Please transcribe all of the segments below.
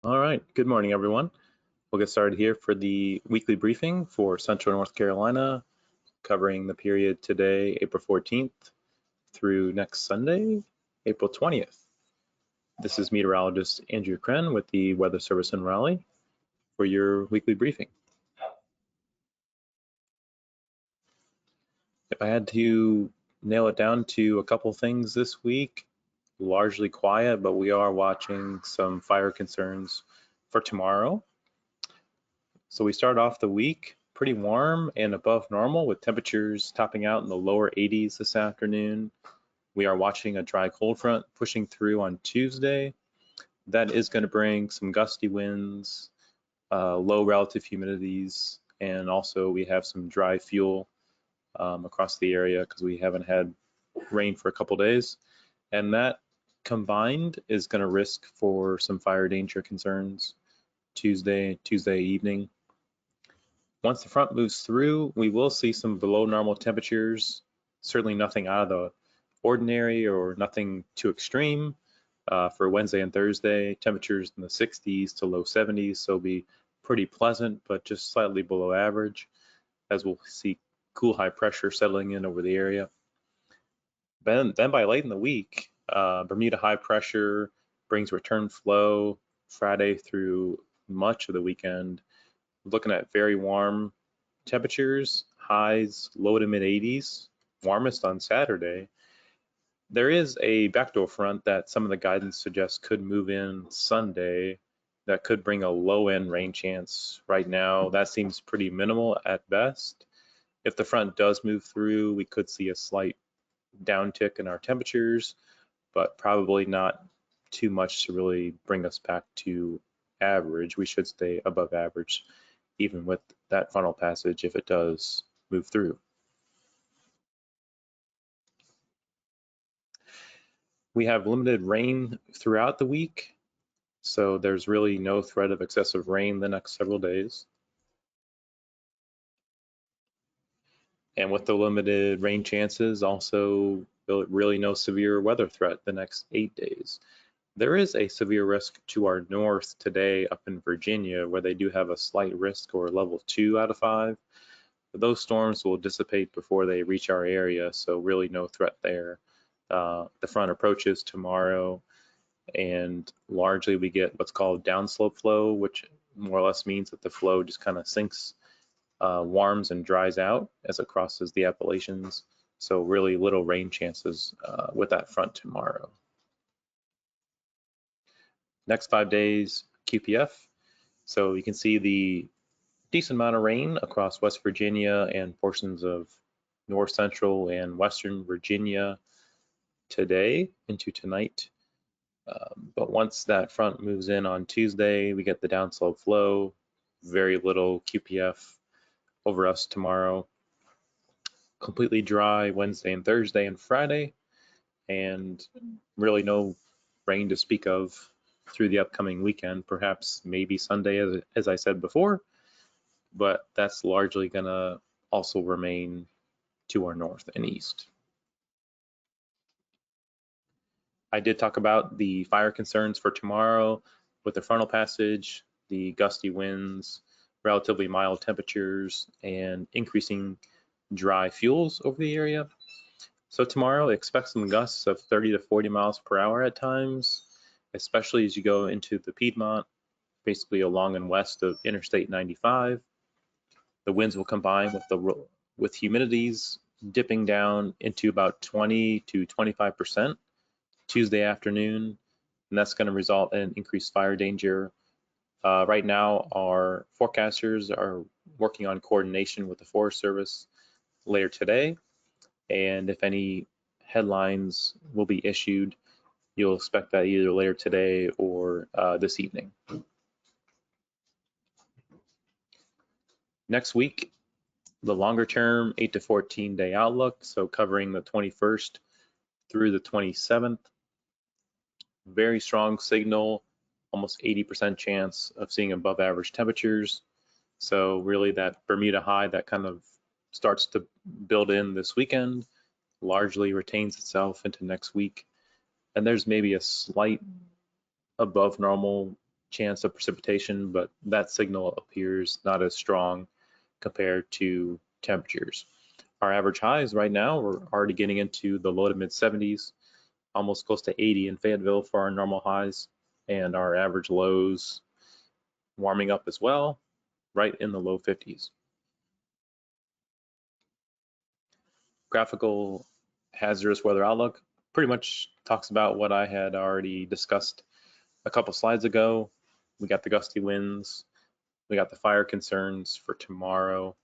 All right, good morning, everyone. We'll get started here for the weekly briefing for Central North Carolina, covering the period today, April 14th, through next Sunday, April 20th. This is meteorologist Andrew Kren with the Weather Service in Raleigh for your weekly briefing. If I had to nail it down to a couple things this week, largely quiet, but we are watching some fire concerns for tomorrow. So we start off the week pretty warm and above normal with temperatures topping out in the lower 80s this afternoon. We are watching a dry cold front pushing through on Tuesday. That is going to bring some gusty winds, low relative humidities, and also we have some dry fuel across the area because we haven't had rain for a couple days. And that combined is going to risk for some fire danger concerns Tuesday evening. Once the front moves through, we will see some below normal temperatures, certainly nothing out of the ordinary or nothing too extreme. For Wednesday and Thursday, temperatures in the 60s to low 70s, so it'll be pretty pleasant, but just slightly below average, as we'll see cool high pressure settling in over the area. Then by late in the week, Bermuda high pressure brings return flow Friday through much of the weekend. Looking at very warm temperatures, highs low to mid 80s, warmest on Saturday. There is a backdoor front that some of the guidance suggests could move in Sunday that could bring a low end rain chance. Right now, that seems pretty minimal at best. If the front does move through, we could see a slight downtick in our temperatures, but probably not too much to really bring us back to average. We should stay above average even with that frontal passage if it does move through. We have limited rain throughout the week, so there's really no threat of excessive rain the next several days. And with the limited rain chances, also really no severe weather threat the next 8 days. There is a severe risk to our north today up in Virginia, where they do have a slight risk or level 2 out of 5. But those storms will dissipate before they reach our area, so really no threat there. The front approaches tomorrow, and largely we get what's called downslope flow, which more or less means that the flow just kind of sinks, warms and dries out as it crosses the Appalachians. So really little rain chances with that front tomorrow. Next 5 days, QPF. So you can see the decent amount of rain across West Virginia and portions of north central and western Virginia today into tonight. But once that front moves in on Tuesday, we get the downslope flow, very little QPF over us tomorrow. Completely dry Wednesday and Thursday and Friday, and really no rain to speak of through the upcoming weekend, perhaps maybe Sunday, as I said before, but that's largely gonna also remain to our north and east. I did talk about the fire concerns for tomorrow with the frontal passage, the gusty winds, relatively mild temperatures, and increasing dry fuels over the area. So tomorrow, expect some gusts of 30 to 40 miles per hour at times, especially as you go into the Piedmont, basically along and west of Interstate 95. The winds will combine with humidities dipping down into about 20 to 25% Tuesday afternoon, and that's going to result in increased fire danger. Right now, our forecasters are working on coordination with the Forest Service later today, and if any headlines will be issued, you'll expect that either later today or this evening. Next week, the longer term 8 to 14 day outlook, so covering the 21st through the 27th. Very strong signal, almost 80% chance of seeing above average temperatures. So really that Bermuda high that kind of starts to build in this weekend largely retains itself into next week. And there's maybe a slight above normal chance of precipitation, but that signal appears not as strong compared to temperatures. Our average highs right now, we're already getting into the low to mid 70s, almost close to 80 in Fayetteville for our normal highs, and our average lows warming up as well, right in the low 50s. Graphical hazardous weather outlook pretty much talks about what I had already discussed a couple slides ago. We got the gusty winds, we got the fire concerns for tomorrow,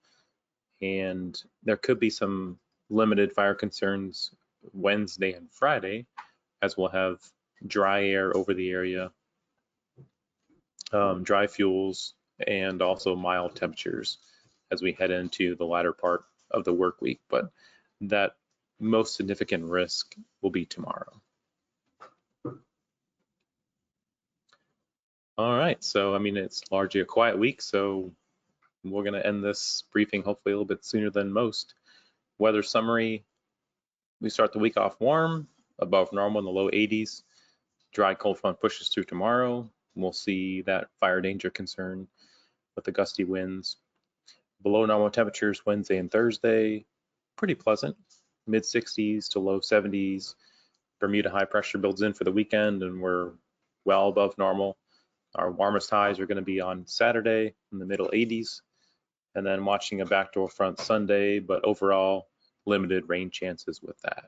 and there could be some limited fire concerns Wednesday and Friday, as we'll have dry air over the area, dry fuels, and also mild temperatures as we head into the latter part of the work week. But that most significant risk will be tomorrow. All right, so I mean, it's largely a quiet week, so we're going to end this briefing hopefully a little bit sooner than most. Weather summary, we start the week off warm, above normal in the low 80s. Dry cold front pushes through tomorrow. We'll see that fire danger concern with the gusty winds. Below normal temperatures Wednesday and Thursday, pretty pleasant, mid 60s to low 70s. Bermuda high pressure builds in for the weekend and we're well above normal. Our warmest highs are going to be on Saturday in the middle 80s, and then watching a backdoor front Sunday, but overall limited rain chances with that.